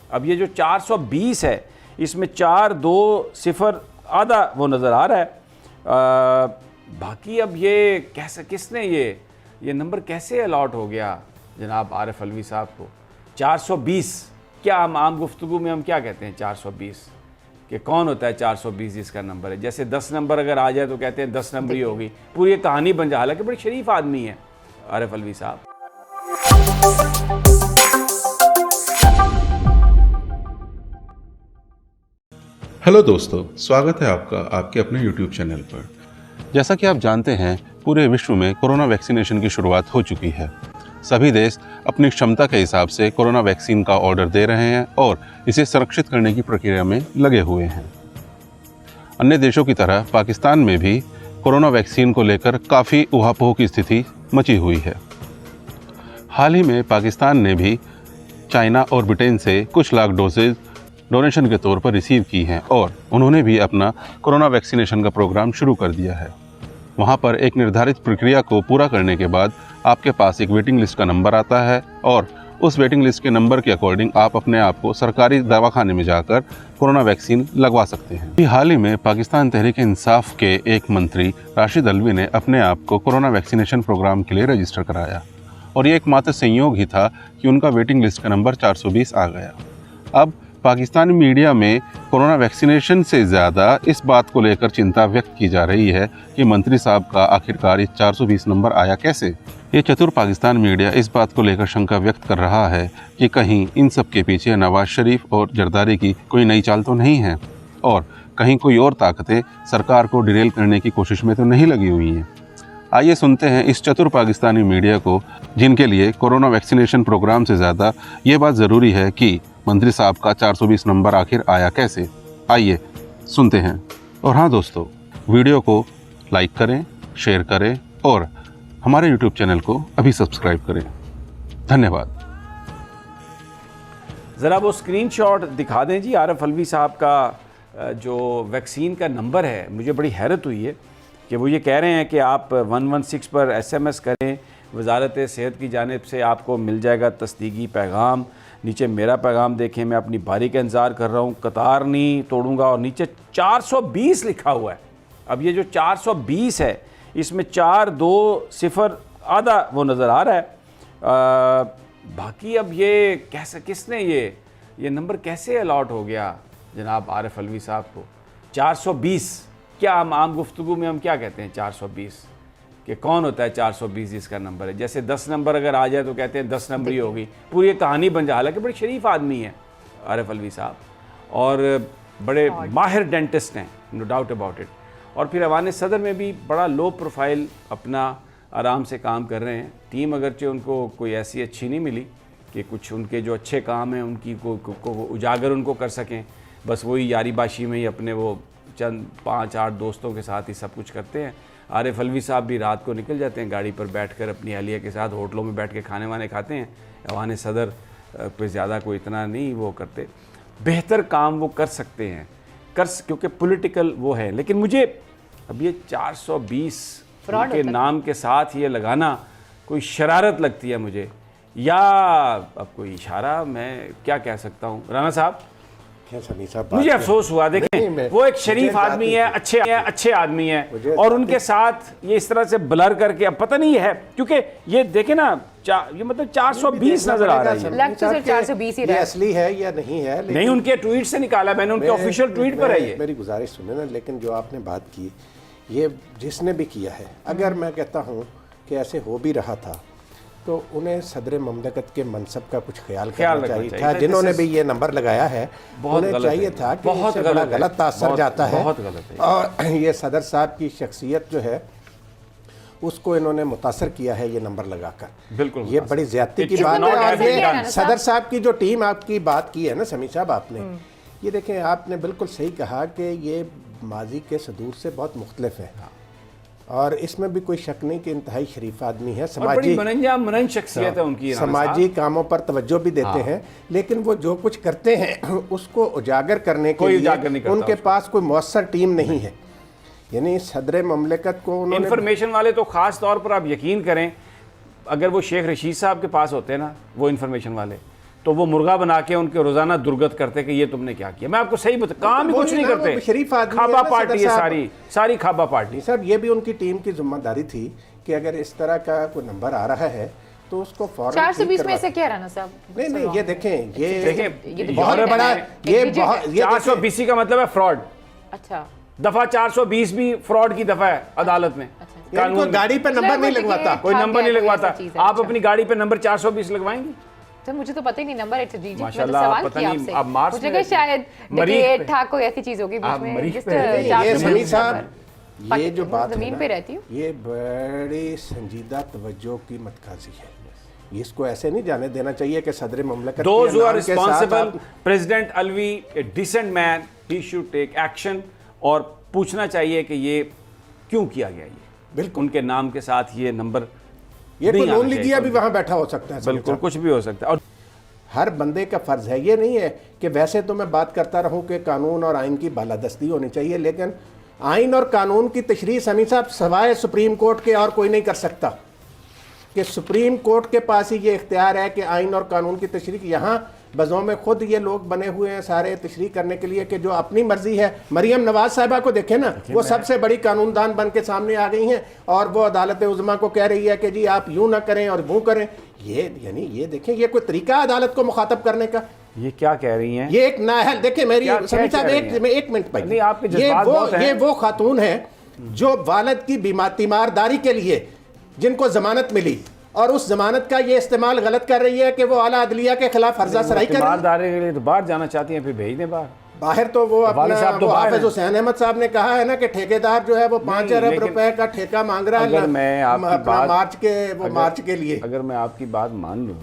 अब ये जो 420 है इसमें 4 2 0 आधा वो नज़र आ रहा है। बाकी अब ये कैसे किसने ये नंबर कैसे अलॉट हो गया जनाब आरिफ अलवी साहब को 420? क्या हम आम गुफ्तगू में हम क्या कहते हैं 420 कि कौन होता है 420 इसका नंबर है? जैसे 10 नंबर अगर आ जाए तो कहते हैं 10 नंबर ही होगी, पूरी एक कहानी बन जाए। हालांकि बड़ी शरीफ आदमी है आरिफ अलवी साहब। हेलो दोस्तों, स्वागत है आपका आपके अपने YouTube चैनल पर। जैसा कि आप जानते हैं, पूरे विश्व में कोरोना वैक्सीनेशन की शुरुआत हो चुकी है। सभी देश अपनी क्षमता के हिसाब से कोरोना वैक्सीन का ऑर्डर दे रहे हैं और इसे संरक्षित करने की प्रक्रिया में लगे हुए हैं। अन्य देशों की तरह पाकिस्तान में भी कोरोना वैक्सीन को लेकर काफ़ी ऊहापोह की स्थिति मची हुई है। हाल ही में पाकिस्तान ने भी चाइना और ब्रिटेन से कुछ लाख डोजेज डोनेशन के तौर पर रिसीव की हैं और उन्होंने भी अपना कोरोना वैक्सीनेशन का प्रोग्राम शुरू कर दिया है। वहाँ पर एक निर्धारित प्रक्रिया को पूरा करने के बाद आपके पास एक वेटिंग लिस्ट का नंबर आता है और उस वेटिंग लिस्ट के नंबर के अकॉर्डिंग आप अपने आप को सरकारी दवाखाने में जाकर कोरोना वैक्सीन लगवा सकते हैं। हाल ही में पाकिस्तान तहरीक इंसाफ के एक मंत्री राशिद अल्वी ने अपने आप को कोरोना वैक्सीनेशन प्रोग्राम के लिए रजिस्टर कराया और ये एकमात्र संयोग ही था कि उनका वेटिंग लिस्ट का नंबर 420 आ गया। अब पाकिस्तानी मीडिया में कोरोना वैक्सीनेशन से ज़्यादा इस बात को लेकर चिंता व्यक्त की जा रही है कि मंत्री साहब का आखिरकार इस 420 नंबर आया कैसे। ये चतुर पाकिस्तान मीडिया इस बात को लेकर शंका व्यक्त कर रहा है कि कहीं इन सब के पीछे नवाज शरीफ और जरदारी की कोई नई चाल तो नहीं है और कहीं कोई और ताकतें सरकार को डिरेल करने की कोशिश में तो नहीं लगी हुई हैं। आइए सुनते हैं इस चतुर पाकिस्तानी मीडिया को, जिनके लिए कोरोना वैक्सीनेशन प्रोग्राम से ज़्यादा ये बात ज़रूरी है कि मंत्री साहब का 420 नंबर आखिर आया कैसे। आइए सुनते हैं। और हाँ दोस्तों, वीडियो को लाइक करें, शेयर करें और हमारे YouTube चैनल को अभी सब्सक्राइब करें। धन्यवाद। ज़रा वो स्क्रीनशॉट दिखा दें जी आरिफ अलवी साहब का जो वैक्सीन का नंबर है। मुझे बड़ी हैरत हुई है कि वो ये कह रहे हैं कि आप 116 पर SMS करें, वजारत सेहत की जानिब से आपको मिल जाएगा तस्दीकी पैगाम। नीचे मेरा पैगाम देखें, मैं अपनी बारी का इंतज़ार कर रहा हूँ, कतार नहीं तोड़ूंगा। और नीचे 420 लिखा हुआ है। अब ये जो 420 है इसमें 4 2 0 आधा वो नज़र आ रहा है। बाकी अब ये कैसे किसने ये नंबर कैसे अलॉट हो गया जनाब आरिफ अलवी साहब को 420? क्या हम आम गुफ्तगू में हम क्या कहते हैं 420 कि कौन होता है 420 इसका नंबर है? जैसे 10 नंबर अगर आ जाए तो कहते हैं 10 नंबर ही होगी, पूरी एक कहानी बन जाए। हालांकि बड़ी शरीफ आदमी है आरिफ अलवी साहब और बड़े माहिर डेंटिस्ट हैं, नो डाउट अबाउट इट। और फिर ऐवान सदर में भी बड़ा लो प्रोफाइल अपना आराम से काम कर रहे हैं। टीम अगरचे उनको कोई ऐसी अच्छी नहीं मिली कि कुछ उनके जो अच्छे काम हैं उनकी को उजागर उनको कर सकें। बस वही यारी बाशी में ही अपने वो चंद 5-8 दोस्तों के साथ ही सब कुछ करते हैं। आरिफ अलवी साहब भी रात को निकल जाते हैं गाड़ी पर बैठकर अपनी अहलिया के साथ, होटलों में बैठ के खाने वाने खाते हैं। ऐवान सदर पे ज़्यादा कोई इतना नहीं वो करते, बेहतर काम वो कर सकते हैं क्योंकि पॉलिटिकल वो है। लेकिन मुझे अब ये 420 के नाम के साथ ये लगाना कोई शरारत लगती है मुझे, या अब कोई इशारा, मैं क्या कह सकता हूँ राना साहब। मुझे अफसोस हुआ, देखें वो एक शरीफ आदमी है, अच्छे आदमी है और उनके साथ ये इस तरह से ब्लर करके, अब पता नहीं है क्योंकि ये देखें ना ये मतलब 420 नजर आ रहा है। 420 ही असली है या नहीं है? नहीं, उनके ट्वीट से निकाला मैंने, उनके ऑफिशियल ट्वीट पर है ये। मेरी गुजारिश सुने ना, लेकिन जो आपने बात की ये जिसने भी किया है, अगर मैं कहता हूँ कि ऐसे हो भी रहा था तो उन्हें सदर ममलकत के मनसब का कुछ ख्याल करना चाहिए था। जिन्होंने भी ये नंबर लगाया है उन्हें चाहिए था कि बहुत गलत तासर जाता है और ये सदर साहब की शख्सियत जो है उसको इन्होंने मुतासर किया है ये नंबर लगाकर। बिल्कुल ये बड़ी ज्यादती की बात है। और ये सदर साहब की जो टीम आपकी बात की है ना समी साहब आपने, ये देखें आपने बिल्कुल सही कहा कि ये माजी के सदूर से बहुत मुख्तलिफ है और इसमें भी कोई शक नहीं कि इंतहाई शरीफ आदमी है, समाजी शख्सियत है उनकी, समाजी कामों पर तवज्जो भी देते हैं, लेकिन वो जो कुछ करते हैं उसको उजागर करने के लिए उनके पास कोई मौसर टीम नहीं है। यानी सदर ममलकत को इंफॉर्मेशन वाले तो ख़ास तौर पर आप यकीन करें, अगर वो शेख रशीद साहब के पास होते हैं ना वो इंफॉर्मेशन वाले, तो वो मुर्गा बना के उनके रोजाना दुर्गत करते कि ये तुमने क्या किया। मैं आपको सही बता, काम ही कुछ नहीं करते। शरीफ आदमी खाबा है ना, पार्टी है, सदर सारी खाबा पार्टी। साहब ये भी उनकी टीम की जिम्मेदारी थी कि अगर इस तरह का कोई नंबर आ रहा है तो उसको फौरन 420 में से क्या राना साहब? नहीं ये देखें, ये बहुत तो बड़ा, ये 420 का मतलब है फ्रॉड। अच्छा, दफा 420 भी फ्रॉड की दफा है अदालत में। कानून गाड़ी पे नंबर नहीं लगवाता, कोई नंबर नहीं लगवाता। आप अपनी गाड़ी पे नंबर 420 लगवाएंगे? तो मुझे तो पता ही नहीं नंबर। It's DG. माशाल्लाह, सवाल पता किया नहीं, आपसे, आप मार्स मुझे में कि शायद मरीज था कोई ऐसी चीज होगी बीच में। मरीज Just पे रहते हैं। ये 420 समीर नंबर। साहब, ये जो बात है जमीन ना, पे रहती हूँ। ये बड़ी संजीदा तवज्जो की मतकाजी है। इसको ऐसे नहीं जाने देना चाहिए कि सदर ममलकत Those who are responsible, President Alvi, a decent man, he should take action और पूछना चाहिए कि ये क्यों किया गया। ये बिल्कुल उनके नाम के साथ ये नंबर, ये कोई लोन ली दिया भी वहां बैठा हो सकता है। बिल्कुल कुछ भी हो सकता है। और हर बंदे का फर्ज है, ये नहीं है कि वैसे तो मैं बात करता रहूं कि कानून और आइन की बालादस्ती होनी चाहिए, लेकिन आइन और कानून की तशरीह समी साहब सवाए सुप्रीम कोर्ट के और कोई नहीं कर सकता। कि सुप्रीम कोर्ट के पास ही ये इख्तियार है कि आइन और कानून की तशरीह। यहाँ बज़ों में खुद ये लोग बने हुए हैं सारे तशरीह करने के लिए कि जो अपनी मर्जी है। मरियम नवाज साहिबा को देखें ना, वो सबसे बड़ी कानूनदान बन के सामने आ गई हैं और वो अदालत उज़्मा को कह रही है कि जी आप यूं ना करें और वो करें। ये यानी ये देखें, ये कोई तरीका अदालत को मुखातब करने का? ये क्या कह रही हैं? ये एक नाअहल, देखिए मेरी क्या समीर साहब एक मिनट नहीं, भाई, आपके जज्बात बहुत हैं। ये वो खातून है जो वालिद की तीमारदारी के लिए जिनको जमानत मिली और उस जमानत का ये इस्तेमाल गलत कर रही है कि वो आला अदलिया के खिलाफ फर्जा सराई कर रही है। तीमारदारी के लिए तो बाहर जाना चाहती हैं, फिर भेज दें बाहर। बाहर तो वो अपना साहब तो वो बाहर हाफिज हैं। हुसैन अहमद साहब ने कहा है ना कि ठेकेदार जो है वो 5 अरब लेकिन रुपए का ठेका मांग रहा है अगर मैं आपकी अपना बात मार्च के लिए। अगर मैं आपकी बात मान लूँ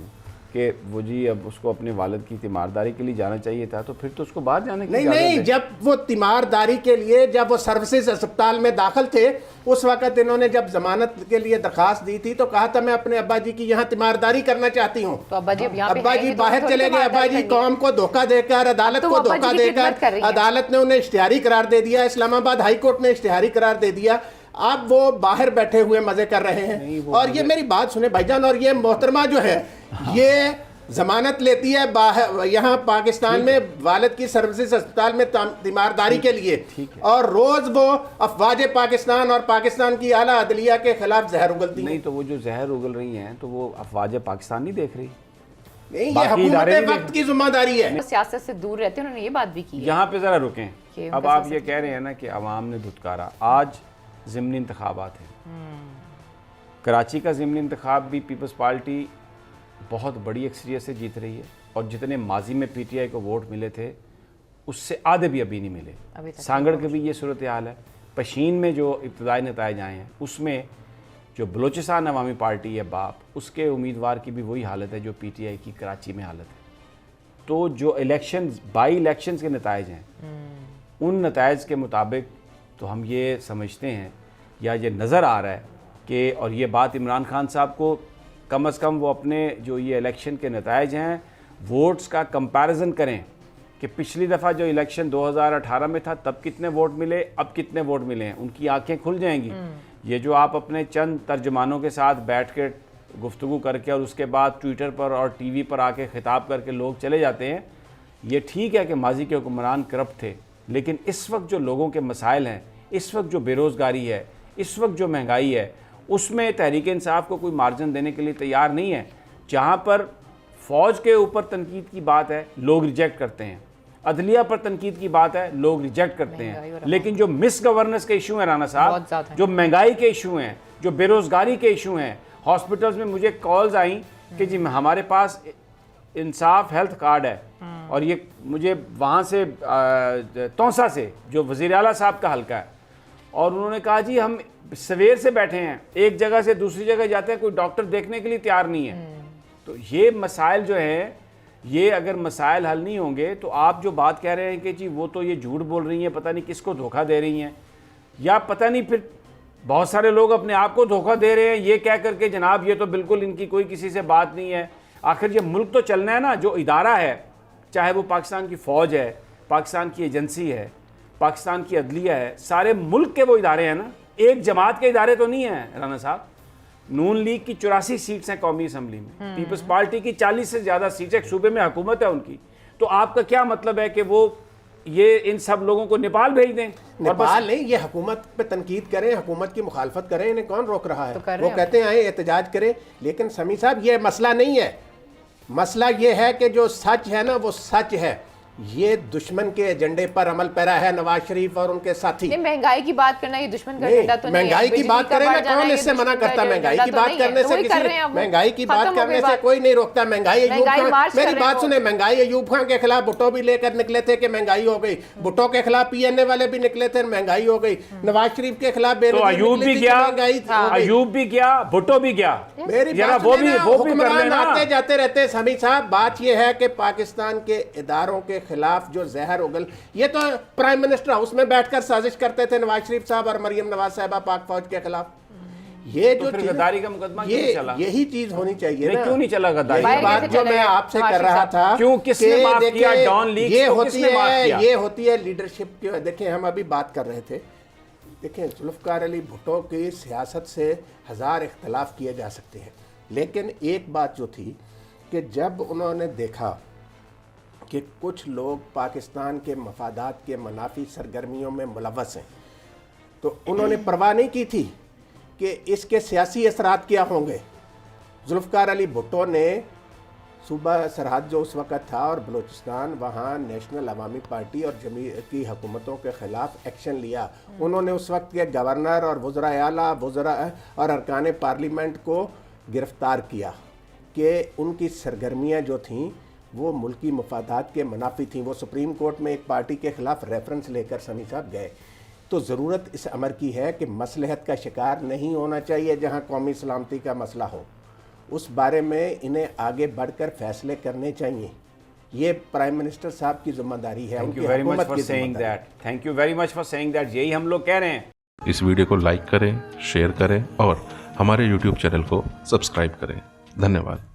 कि वो जी अब उसको अपने वालिद की तीमारदारी के लिए जाना चाहिए था, तो फिर तो उसको बाहर जाने की इजाज़त नहीं, है। जब वो तीमारदारी के लिए जब वो सर्विसेज अस्पताल में दाखिल थे उस वक्त इन्होंने जब जमानत के लिए दरखास्त दी थी तो कहा था मैं अपने अब्बा जी की यहाँ तीमारदारी करना चाहती हूँ। तो अब्बा जी अब यहाँ पे अब्बा हैं, जी ये तो बाहर थोड़ी चले गए। अब्बा तीमारदारी जी करनी है। कौम को धोखा देकर, अदालत तो को वो अब्बा धोखा जी की खिदमत कर देकर रही है। अदालत ने उन्हें इश्तिहारी करार दे दिया, इस्लामाबाद हाई कोर्ट ने इश्तिहारी करार दे दिया। अब वो बाहर बैठे हुए मजे कर रहे हैं। और ये मेरी बात सुने भाईजान, और ये मोहतरमा जो है ये जमानत लेती है बाहर, यहाँ पाकिस्तान में वालिद की सर्विसेज अस्पताल में तीमारदारी के लिए, और रोज वो अफवाज पाकिस्तान और पाकिस्तान की आला अदलिया के खिलाफ जहर उगलती है। नहीं तो वो जो जहर उगल रही हैं तो वो अफवाज पाकिस्तान नहीं देख रही। नहीं, ये बाकी इदारे हुकूमत भी वक्त की जिम्मेदारी है। वो सियासत से दूर रहते हैं, उन्होंने ये बात भी की है। यहाँ पे ज़रा रुकें। कि अब उनका आप ये कह रहे हैं ना कि अवाम ने धुतकारा। आज ज़िमनी इंतखाबात हैं, कराची का ज़िमनी इंतखाब भी पीपल्स पार्टी बहुत बड़ी अक्सरियत से जीत रही है, और जितने माजी में पीटीआई को वोट मिले थे उससे आधे भी अभी नहीं मिले। सांगड़ की भी ये सूरत हाल है। पशीन में जो इब्तदाई नताइज आए हैं उसमें जो बलोचिस्तान अवामी पार्टी है बाप, उसके उम्मीदवार की भी वही हालत है जो पीटीआई की कराची में हालत है। तो जो इलेक्शन बाई इलेक्शंस के नताइज हैं उन नताइज के मुताबिक तो हम ये समझते हैं या ये नज़र आ रहा है कि, और ये बात इमरान खान साहब को कम अज़ कम वो अपने जो ये इलेक्शन के नताइज हैं वोट्स का कंपैरिजन करें कि पिछली दफ़ा जो इलेक्शन 2018 में था तब कितने वोट मिले, अब कितने वोट मिले हैं, उनकी आंखें खुल जाएंगी। ये जो आप अपने चंद तर्जमानों के साथ बैठ के गुफ्तगू करके और उसके बाद ट्विटर पर और टीवी पर आके खिताब करके लोग चले जाते हैं, ये ठीक है कि माजी के हुक्मरान करप्ट थे, लेकिन इस वक्त जो लोगों के मसाइल हैं, इस वक्त जो बेरोज़गारी है, इस वक्त जो महंगाई है, उसमें तहरीक इंसाफ को कोई मार्जिन देने के लिए तैयार नहीं है। जहाँ पर फ़ौज के ऊपर तनकीद की बात है लोग रिजेक्ट करते हैं, अदलिया पर तनकीद की बात है लोग रिजेक्ट करते हैं, लेकिन जो मिस गवर्नेंस के इशू हैं राना साहब, जो महंगाई के इशू हैं, जो बेरोज़गारी के इशू हैं, हॉस्पिटल्स में मुझे कॉल्स आई कि जी हमारे पास इंसाफ हेल्थ कार्ड है, और ये मुझे वहाँ से तौसा से जो वज़ीर आला साहब का हल्का है, और उन्होंने कहा जी हम सवेर से बैठे हैं, एक जगह से दूसरी जगह जाते हैं, कोई डॉक्टर देखने के लिए तैयार नहीं है। तो ये मसाइल जो हैं, ये अगर मसाइल हल नहीं होंगे तो आप जो बात कह रहे हैं कि जी वो तो ये झूठ बोल रही हैं, पता नहीं किसको धोखा दे रही हैं, या पता नहीं फिर बहुत सारे लोग अपने आप को धोखा दे रहे हैं ये कह करके जनाब ये तो बिल्कुल इनकी कोई किसी से बात नहीं है। आखिर ये मुल्क तो चलना है ना, जो इदारा है, चाहे वो पाकिस्तान की फ़ौज है, पाकिस्तान की एजेंसी है, पाकिस्तान की अदलिया है, सारे मुल्क के वो इदारे हैं ना, एक जमात के इदारे तो नहीं हैं राना साहब। नून लीग की 84 सीट्स हैं कौमी असम्बली में, पीपल्स पार्टी की 40 से ज़्यादा सीट्स, एक सूबे में हुकूमत है उनकी, तो आपका क्या मतलब है कि वो ये इन सब लोगों को नेपाल भेज दें? नेपाल नहीं, ये हुकूमत पे तनकीद करें, हुकूमत की मुखालफत करें, इन्हें कौन रोक रहा है? तो वो कहते हैं आए एहतजाज करें, लेकिन समी साहब ये मसला नहीं है। मसला ये है कि जो सच है ना वो सच है, ये दुश्मन के एजेंडे पर अमल पैरा है नवाज शरीफ और उनके साथी। महंगाई की बात करना ये दुश्मन का एजेंडा तो नहीं है। महंगाई की बात करें ना, कौन इससे मना करता? महंगाई की बात करने से किसी, महंगाई की बात करने से कोई नहीं रोकता। महंगाई मेरी बात सुने, महंगाई अयूब खान के खिलाफ भुट्टो भी लेकर निकले थे कि महंगाई हो गई, भुट्टो के खिलाफ पीएनए वाले भी निकले थे, महंगाई हो गई। नवाज शरीफ के खिलाफ अयूब भी गया, अयूब भी गया, भुट्टो भी गया, मेरी हुक्मरान आते जाते रहते। समी साहब, बात यह है कि पाकिस्तान के इदारों के खिलाफ जो जहर उगल, ये तो प्राइम मिनिस्टर हाउस में बैठकर साजिश करते थे नवाज शरीफ साहब और मरियम नवाज साहिबा पाक फौज के खिलाफ। ये तो जो गद्दारी का मुकदमा क्यों नहीं चला? यही चीज होनी चाहिए ना। क्यों नहीं चला गद्दारी? यही बात जो मैं आपसे कर रहा था, क्यों, किसने माफ किया? डॉन लीग ये होती है लीडरशिप की। देखिए हम अभी बात कर रहे थे, देखिए जुल्फकार अली भुट्टो की सियासत से हजार इख्तलाफ किए जा सकते हैं, लेकिन एक बात जो थी कि जब उन्होंने देखा कि कुछ लोग पाकिस्तान के मफादात के मुनाफी सरगर्मियों में मुलव्वस हैं, तो उन्होंने परवाह नहीं की थी कि इसके सियासी असरात क्या होंगे। जुल्फकार अली भुट्टो ने सूबा सरहद जो उस वक़्त था और बलूचिस्तान, वहाँ नेशनल अवामी पार्टी और जमी की हुकूमतों के ख़िलाफ़ एक्शन लिया। उन्होंने उस वक्त के गवर्नर और वज़राए आला, वज़रा और अरकान पार्लियामेंट को गिरफ़्तार किया कि उनकी सरगर्मियाँ जो थीं वो मुल्की मफादात के मुनाफी थी। वो सुप्रीम कोर्ट में एक पार्टी के खिलाफ रेफरेंस लेकर समी साहब गए। तो ज़रूरत इस अमर की है कि मसलहत का शिकार नहीं होना चाहिए। जहां कौमी सलामती का मसला हो उस बारे में इन्हें आगे बढ़कर फैसले करने चाहिए। ये प्राइम मिनिस्टर साहब की जिम्मेदारी है। Thank you very much for saying that. Thank you very much for saying that. यही हम लोग कह रहे हैं। इस वीडियो को लाइक करें, शेयर करें और हमारे YouTube चैनल को सब्सक्राइब करें। धन्यवाद।